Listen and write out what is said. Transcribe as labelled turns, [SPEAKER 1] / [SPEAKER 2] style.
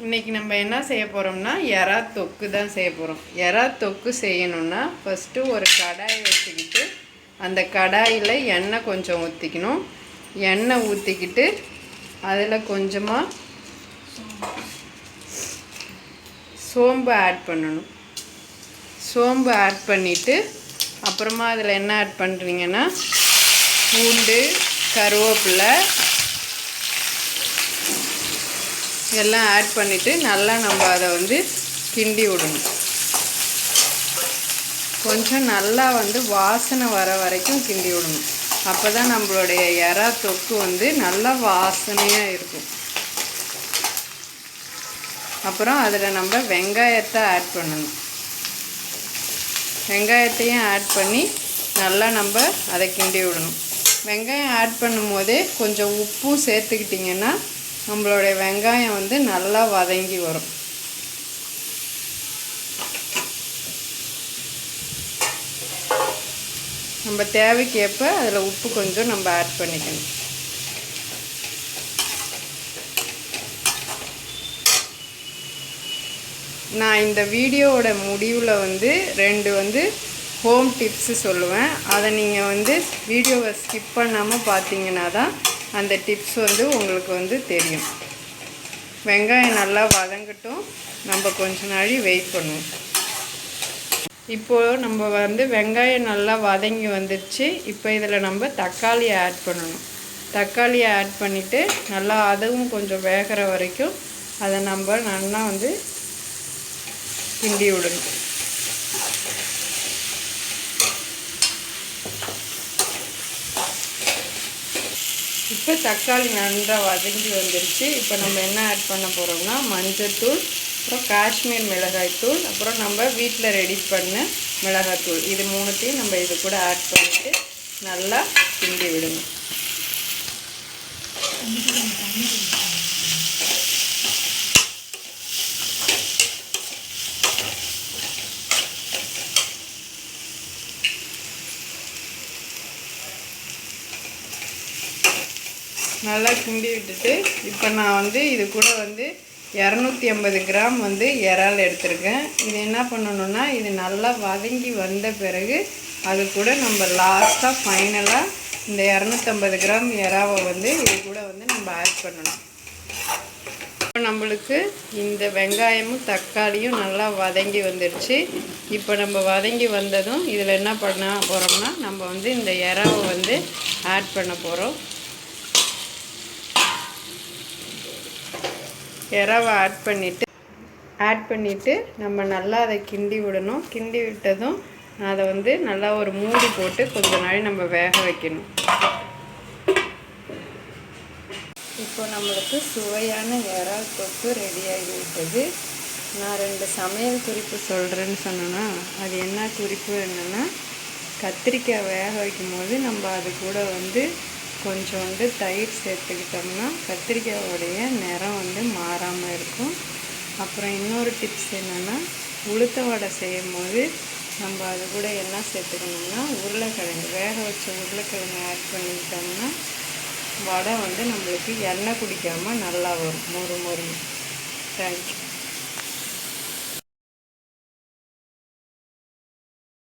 [SPEAKER 1] இன்றைக்கி நம்ம என்ன செய்ய போகிறோம்னா எறா தொக்கு தான் செய்ய போகிறோம். எறா தொக்கு செய்யணுன்னா ஃபஸ்ட்டு ஒரு கடாயை வச்சுக்கிட்டு அந்த கடாயில் எண்ணெய் கொஞ்சம் ஊற்றிக்கணும். எண்ணெய் ஊற்றிக்கிட்டு அதில் கொஞ்சமாக சோம்பு ஆட் பண்ணணும். சோம்பு ஆட் பண்ணிவிட்டு அப்புறமா அதில் என்ன ஆட் பண்ணுறீங்கன்னா பூண்டு, கருவேப்பிலை எல்லாம் ஆட் பண்ணிவிட்டு நல்லா நம்ம அதை கிண்டி விடணும். கொஞ்சம் நல்லா வாசனை வர வரைக்கும் கிண்டி விடணும். அப்போ தான் நம்மளுடைய எறா தொக்கு நல்லா வாசனையாக இருக்கும். அப்புறம் அதில் நம்ம வெங்காயத்தை ஆட் பண்ணணும். வெங்காயத்தையும் ஆட் பண்ணி நல்லா நம்ம அதை கிண்டி விடணும். வெங்காயம் ஆட் பண்ணும் போதே கொஞ்சம் உப்பும் சேர்த்துக்கிட்டிங்கன்னா நம்மளுடைய வெங்காயம் நல்லா வதங்கி வரும். நம்ம தேவைக்கேற்ப அதில் உப்பு கொஞ்சம் நம்ம ஆட் பண்ணிக்கணும். நான் இந்த வீடியோவோட முடிவில் 2 ஹோம் டிப்ஸு சொல்லுவேன். அதை நீங்கள் வீடியோவை ஸ்கிப் பண்ணாமல் பார்த்தீங்கன்னா தான் அந்த டிப்ஸ் உங்களுக்கு தெரியும். வெங்காயம் நல்லா வதங்கட்டும், நம்ம கொஞ்ச நாள் வெயிட் பண்ணுவோம். இப்போது நம்ம வெங்காயம் நல்லா வதங்கி வந்துடுச்சு. இப்போ இதில் நம்ம தக்காளியை ஆட் பண்ணணும். தக்காளியை ஆட் பண்ணிவிட்டு நல்லா அதுவும் கொஞ்சம் வேகிற வரைக்கும் அதை நம்ம நல்லா கிண்டி விடணும். இப்போ தக்காளி நல்லா வதங்கி வந்துடுச்சு. இப்போ நம்ம என்ன ஆட் பண்ண போகிறோம்னா மஞ்சள்தூள், அப்புறம் காஷ்மீர் மிளகாய்த்தூள், அப்புறம் நம்ம வீட்டில் ரெடி பண்ண மிளகாய்த்தூள், இது 3த்தையும் நம்ம இது கூட ஆட் பண்ணிவிட்டு நல்லா கிண்டி விடணும். நல்லா கிண்டி விட்டுட்டு இப்போ நான் இது கூட 250 கிராம் இறால் எடுத்திருக்கேன். இது என்ன பண்ணணுன்னா இது நல்லா வதங்கி வந்த பிறகு அது கூட நம்ம லாஸ்ட்டாக ஃபைனலாக இந்த 250 கிராம் இறாவை இது கூட நம்ம ஆட் பண்ணணும். இப்போ நம்மளுக்கு இந்த வெங்காயமும் தக்காளியும் நல்லா வதங்கி வந்துடுச்சு. இப்போ நம்ம வதங்கி வந்ததும் இதில் என்ன பண்ண போகிறோம்னா நம்ம இந்த இறாவை ஆட் பண்ண போகிறோம். இறாவை ஆட் பண்ணிவிட்டு நம்ம நல்லா அதை கிண்டி விடணும். கிண்டி விட்டதும் அதை நல்லா ஒரு மூடி போட்டு கொஞ்ச நாள் நம்ம வேக வைக்கணும். இப்போ நம்மளுக்கு சுவையான இறால் தொக்கு ரெடி ஆகிவிட்டது. நான் 2 சமையல் குறிப்பு சொல்கிறேன்னு சொன்னேன்னா அது என்ன குறிப்பு என்னென்னா, கத்திரிக்காய் வேக வைக்கும் போது நம்ம அது கூட கொஞ்சம் தயிர் சேர்த்துக்கிட்டோம்னா கத்திரிக்காயோடைய நிறம் மாறாமல் இருக்கும். அப்புறம் இன்னொரு டிப்ஸ் என்னென்னா, உளுத்த வடை செய்யும் போது நம்ம அது கூட என்ன சேர்த்துக்கணும்னா உருளைக்கிழங்கு, வேக வச்ச உருளைக்கிழங்கு ஆட் பண்ணிக்கிட்டோம்னா வடை நம்மளுக்கு எண்ணெய் குடிக்காமல் நல்லா வரும், மொறு மொறு. தேங்க்யூ.